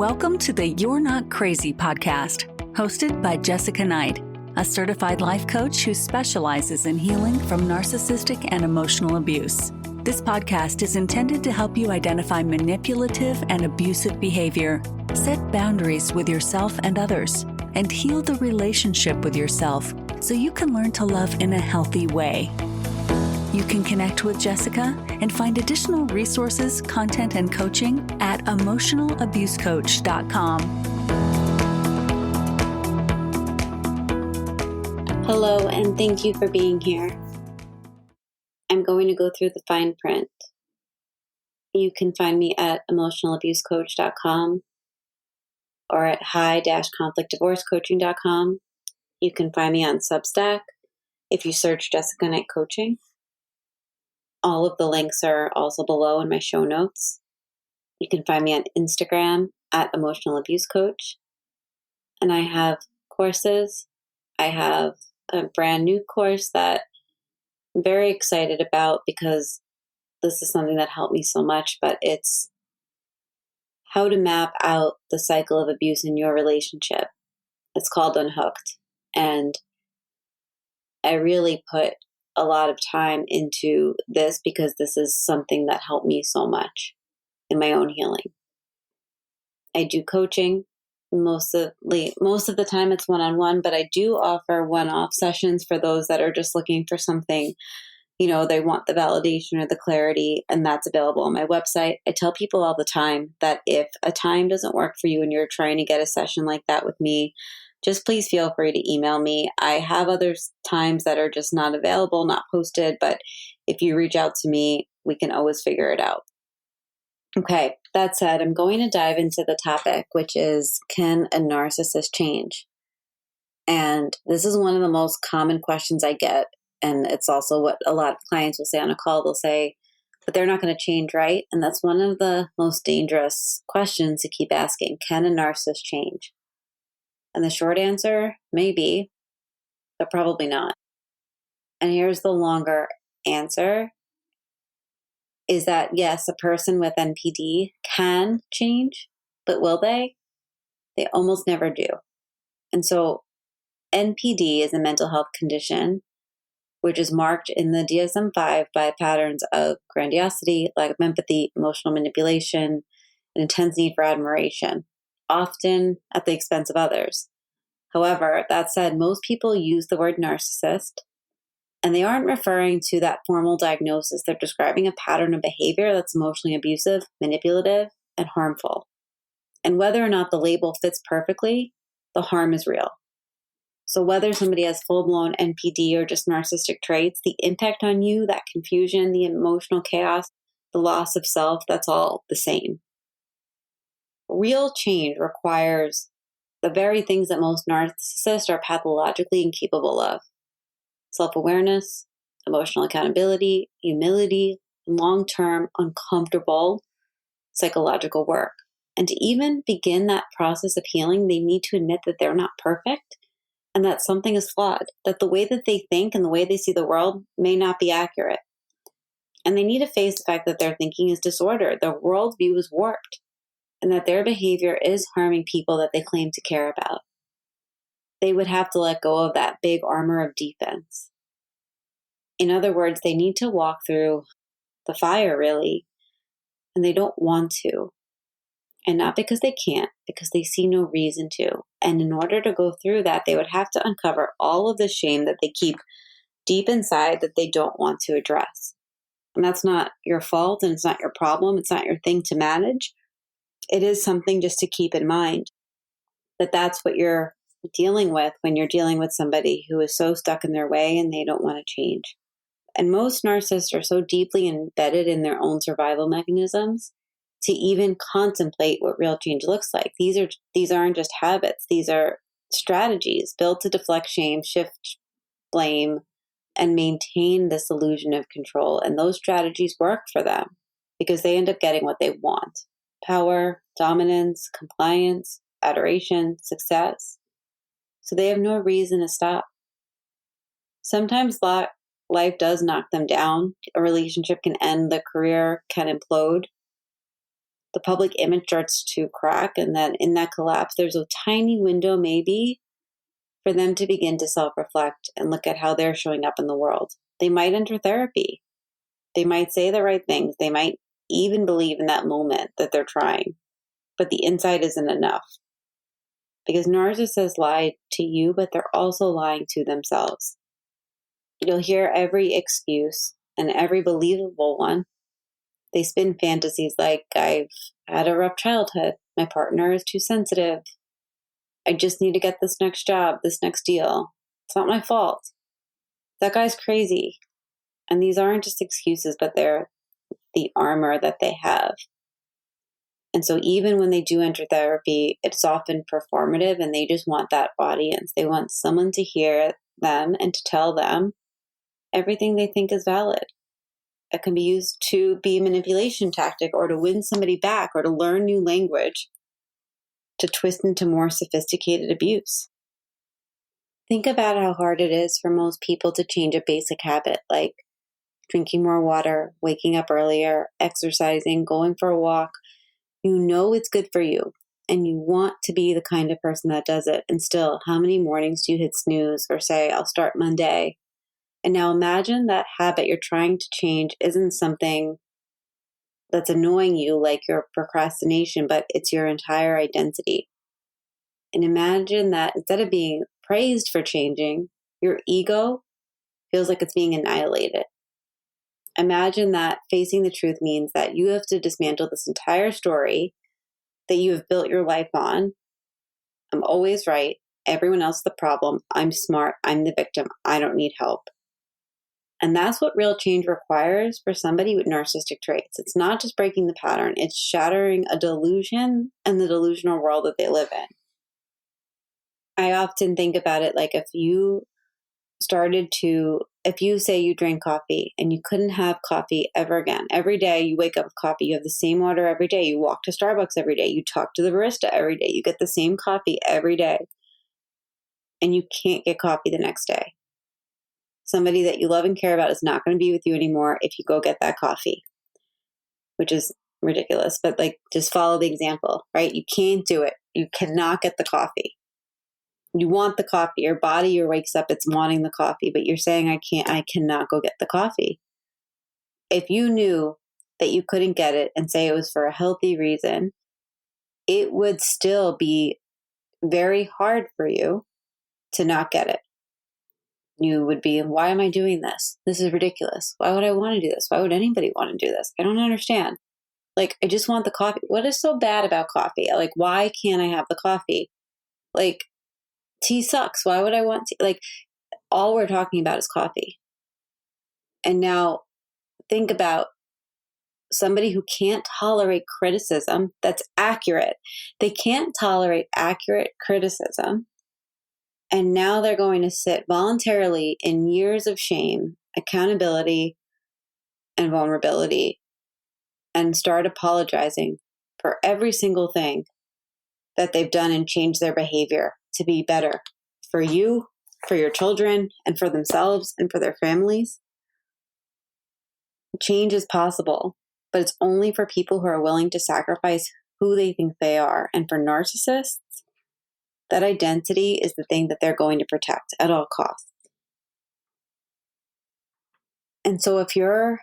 Welcome to the You're Not Crazy podcast, hosted by Jessica Knight, a certified life coach who specializes in healing from narcissistic and emotional abuse. This podcast is intended to help you identify manipulative and abusive behavior, set boundaries with yourself and others, and heal the relationship with yourself so you can learn to love in a healthy way. You can connect with Jessica and find additional resources, content, and coaching at emotionalabusecoach.com. Hello, and thank you for being here. I'm going to go through the fine print. You can find me at emotionalabusecoach.com or at high-conflictdivorcecoaching.com. You can find me on Substack if you search Jessica Knight Coaching. All of the links are also below in my show notes. You can find me on Instagram at Emotional Abuse Coach. And I have courses. I have a brand new course that I'm very excited about because this is something that helped me so much, but it's how to map out the cycle of abuse in your relationship. It's called Unhooked. And I really put a lot of time into this because this is something that helped me so much in my own healing. I do coaching. Most of the time it's one-on-one, but I do offer one-off sessions for those that are just looking for something, they want the validation or the clarity, and that's available on my website. I tell people all the time that if a time doesn't work for you and you're trying to get a session like that with me, just please feel free to email me. I have other times that are just not available, not posted, but if you reach out to me, we can always figure it out. Okay, that said, I'm going to dive into the topic, which is, can a narcissist change? And this is one of the most common questions I get, and it's also what a lot of clients will say on a call. They'll say, but they're not going to change, right? And that's one of the most dangerous questions to keep asking. Can a narcissist change? And the short answer, maybe, but probably not. And here's the longer answer, is that yes, a person with NPD can change, but will they? They almost never do. And so NPD is a mental health condition, which is marked in the DSM-5 by patterns of grandiosity, lack of empathy, emotional manipulation, and intense need for admiration, often at the expense of others. However, that said, most people use the word narcissist, and they aren't referring to that formal diagnosis. They're describing a pattern of behavior that's emotionally abusive, manipulative, and harmful. And whether or not the label fits perfectly, the harm is real. So whether somebody has full-blown NPD or just narcissistic traits, the impact on you, that confusion, the emotional chaos, the loss of self, that's all the same. Real change requires the very things that most narcissists are pathologically incapable of: self-awareness, emotional accountability, humility, long-term, uncomfortable psychological work. And to even begin that process of healing, they need to admit that they're not perfect and that something is flawed, that the way that they think and the way they see the world may not be accurate. And they need to face the fact that their thinking is disordered, their worldview is warped, and that their behavior is harming people that they claim to care about. They would have to let go of that big armor of defense. In other words, they need to walk through the fire, really, and they don't want to. And not because they can't, because they see no reason to. And in order to go through that, they would have to uncover all of the shame that they keep deep inside that they don't want to address. And that's not your fault, and it's not your problem. It's not your thing to manage. It is something just to keep in mind that that's what you're dealing with when you're dealing with somebody who is so stuck in their way and they don't want to change. And most narcissists are so deeply embedded in their own survival mechanisms to even contemplate what real change looks like. These aren't just habits. These are strategies built to deflect shame, shift blame, and maintain this illusion of control. And those strategies work for them because they end up getting what they want: power, dominance, compliance, adoration, success. So they have no reason to stop. Sometimes life does knock them down. A relationship can end, the career can implode. the public image starts to crack, and then in that collapse, there's a tiny window maybe for them to begin to self-reflect and look at how they're showing up in the world. They might enter therapy. They might say the right things. They might even believe in that moment that they're trying, but the inside isn't enough. Because narcissists lie to you, but they're also lying to themselves. You'll hear every excuse and every believable one. They spin fantasies like, I've had a rough childhood. My partner is too sensitive. I just need to get this next job, this next deal. It's not my fault. That guy's crazy. And these aren't just excuses, but they're the armor that they have. And so even when they do enter therapy, it's often performative, and they just want that audience. They want someone to hear them and to tell them everything they think is valid. It can be used to be a manipulation tactic, or to win somebody back, or to learn new language, to twist into more sophisticated abuse. Think about how hard it is for most people to change a basic habit like drinking more water, waking up earlier, exercising, going for a walk. You know it's good for you, and you want to be the kind of person that does it. And still, how many mornings do you hit snooze or say, I'll start Monday? And now imagine that habit you're trying to change isn't something that's annoying you like your procrastination, but it's your entire identity. And imagine that instead of being praised for changing, your ego feels like it's being annihilated. Imagine that facing the truth means that you have to dismantle this entire story that you have built your life on. I'm always right. Everyone else is the problem. I'm smart. I'm the victim. I don't need help. And that's what real change requires for somebody with narcissistic traits. It's not just breaking the pattern. It's shattering a delusion and the delusional world that they live in. I often think about it like if you say you drank coffee and you couldn't have coffee ever again. Every day you wake up with coffee. You have the same water every day. You walk to Starbucks every day. You talk to the barista every day. You get the same coffee every day. And you can't get coffee the next day. Somebody that you love and care about is not going to be with you anymore if you go get that coffee, which is ridiculous. But just follow the example, right? You can't do it. You cannot get the coffee. You want the coffee. Your body wakes up, it's wanting the coffee, but you're saying, I cannot go get the coffee. If you knew that you couldn't get it and say it was for a healthy reason, it would still be very hard for you to not get it. You would be, why am I doing this? This is ridiculous. Why would I want to do this? Why would anybody want to do this? I don't understand. I just want the coffee. What is so bad about coffee? Why can't I have the coffee? Tea sucks. Why would I want tea? All we're talking about is coffee. And now think about somebody who can't tolerate criticism that's accurate. They can't tolerate accurate criticism. And now they're going to sit voluntarily in years of shame, accountability, and vulnerability, and start apologizing for every single thing that they've done and change their behavior to be better for you, for your children, and for themselves and for their families. Change is possible, but it's only for people who are willing to sacrifice who they think they are. And for narcissists, that identity is the thing that they're going to protect at all costs. And so if you're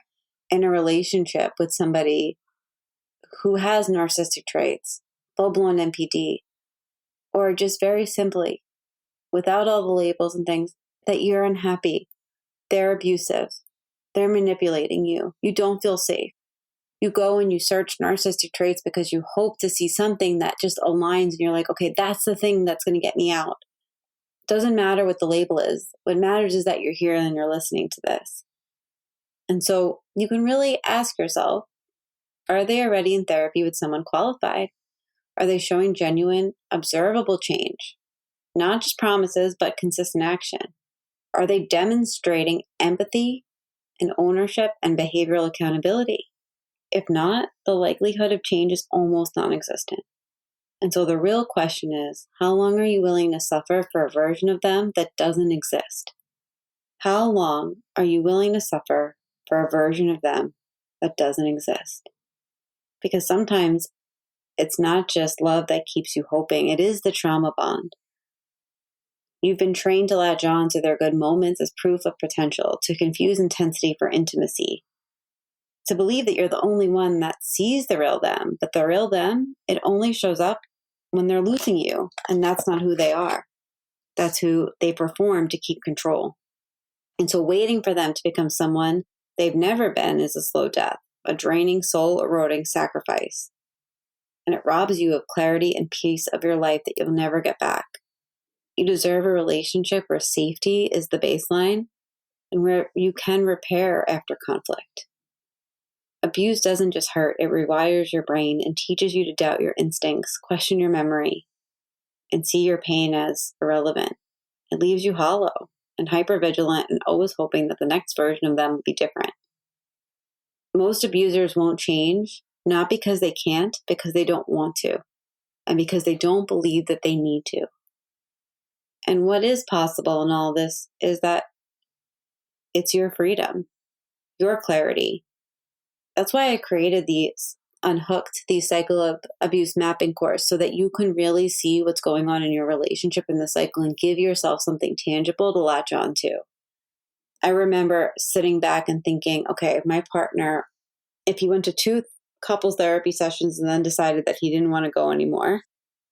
in a relationship with somebody who has narcissistic traits, full-blown NPD, or just very simply, without all the labels and things, that you're unhappy, they're abusive, they're manipulating you, you don't feel safe. You go and you search narcissistic traits because you hope to see something that just aligns, and you're like, okay, that's the thing that's going to get me out. Doesn't matter what the label is. What matters is that you're here and you're listening to this. And so you can really ask yourself, are they already in therapy with someone qualified? Are they showing genuine, observable change? Not just promises, but consistent action. Are they demonstrating empathy and ownership and behavioral accountability? If not, the likelihood of change is almost non-existent. And so the real question is, how long are you willing to suffer for a version of them that doesn't exist? How long are you willing to suffer for a version of them that doesn't exist? Because sometimes It's not just love that keeps you hoping. It is the trauma bond. You've been trained to latch on to their good moments as proof of potential, to confuse intensity for intimacy, to believe that you're the only one that sees the real them. But the real them, it only shows up when they're losing you. And that's not who they are. That's who they perform to keep control. And so waiting for them to become someone they've never been is a slow death, a draining, soul-eroding sacrifice. And it robs you of clarity and peace of your life that you'll never get back. You deserve a relationship where safety is the baseline and where you can repair after conflict. Abuse doesn't just hurt, it rewires your brain and teaches you to doubt your instincts, question your memory, and see your pain as irrelevant. It leaves you hollow and hypervigilant and always hoping that the next version of them will be different. Most abusers won't change, not because they can't, because they don't want to, and because they don't believe that they need to. And what is possible in all this is that it's your freedom, your clarity. That's why I created the cycle of abuse mapping course, so that you can really see what's going on in your relationship in the cycle and give yourself something tangible to latch on to. I remember sitting back and thinking, okay, my partner, if he went to 2 couples therapy sessions and then decided that he didn't want to go anymore,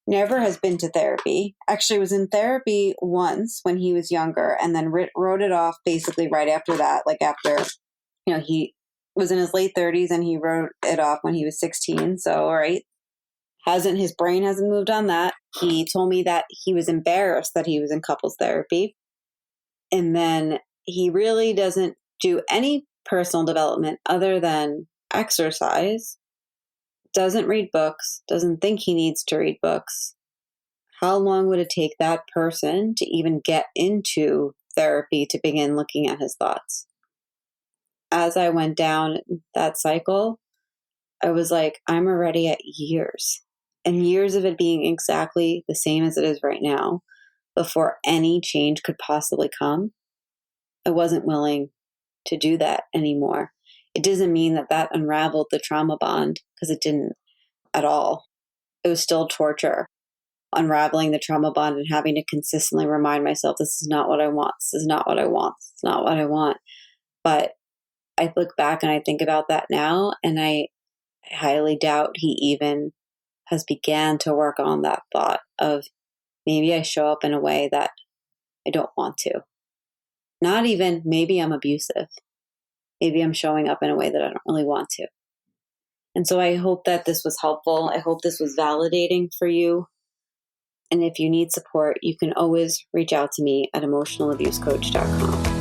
never has been to therapy, actually was in therapy once when he was younger, and then wrote it off basically right after that, like after, he was in his late 30s and he wrote it off when he was 16. So, all right, his brain hasn't moved on that. He told me that he was embarrassed that he was in couples therapy. And then he really doesn't do any personal development other than exercise, doesn't read books, doesn't think he needs to read books. How long would it take that person to even get into therapy to begin looking at his thoughts? As I went down that cycle, I was like, I'm already at years, and years of it being exactly the same as it is right now before any change could possibly come. I wasn't willing to do that anymore. It doesn't mean that unraveled the trauma bond, because it didn't at all. It was still torture, unraveling the trauma bond and having to consistently remind myself, this is not what I want. This is not what I want. This is not what I want. But I look back and I think about that now, and I highly doubt he even has began to work on that thought of, maybe I show up in a way that I don't want to. Not even maybe I'm abusive. Maybe I'm showing up in a way that I don't really want to. And so I hope that this was helpful. I hope this was validating for you. And if you need support, you can always reach out to me at emotionalabusecoach.com.